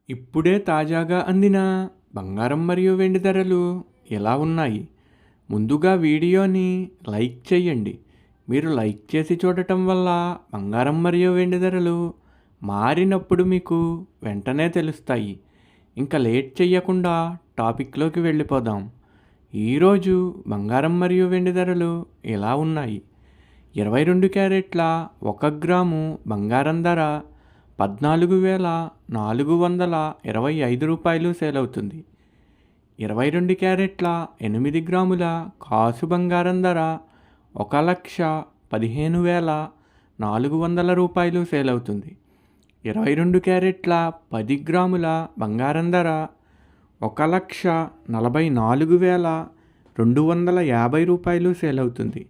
ఇప్పుడే తాజాగా అందిన బంగారం మరియు వెండి ధరలు ఎలా ఉన్నాయి? ముందుగా వీడియోని లైక్ చేయండి. మీరు లైక్ చేసి చూడటం వల్ల బంగారం మరియు వెండి ధరలు మారినప్పుడు మీకు వెంటనే తెలుస్తాయి. ఇంకా లేట్ చేయకుండా టాపిక్లోకి వెళ్ళిపోదాం. ఈరోజు బంగారం మరియు వెండి ధరలు ఎలా ఉన్నాయి? 22 క్యారెట్ల 1 గ్రాము బంగారం ధర 14,425 రూపాయలు సేల్ అవుతుంది. 22 క్యారెట్ల 8 గ్రాముల కాసు బంగారం ధర 1,15,400 రూపాయలు సేల్ అవుతుంది. 22 క్యారెట్ల 10 గ్రాముల బంగారం ధర 1,44,250 రూపాయలు సేల్ అవుతుంది.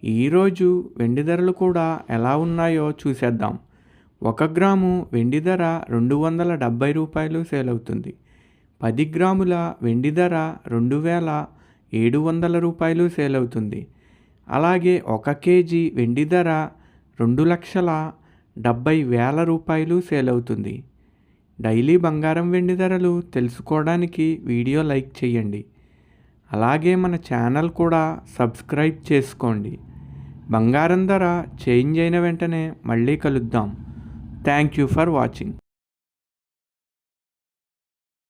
ఈరోజు వెండి ధరలు కూడా ఎలా ఉన్నాయో చూసేద్దాం. 1 గ్రాము వెండి ధర 270 రూపాయలు సేల్ అవుతుంది. 10 గ్రాముల వెండి ధర 2,700 రూపాయలు సేల్ అవుతుంది. అలాగే 1 కేజీ వెండి ధర 2,70,000 రూపాయలు సేల్ అవుతుంది. డైలీ బంగారం వెండి ధరలు తెలుసుకోవడానికి వీడియో లైక్ చేయండి. అలాగే మన ఛానల్ కూడా సబ్స్క్రైబ్ చేసుకోండి. బంగారం ధర చేంజ్ అయిన వెంటనే మళ్ళీ కలుద్దాం. Thank you for watching.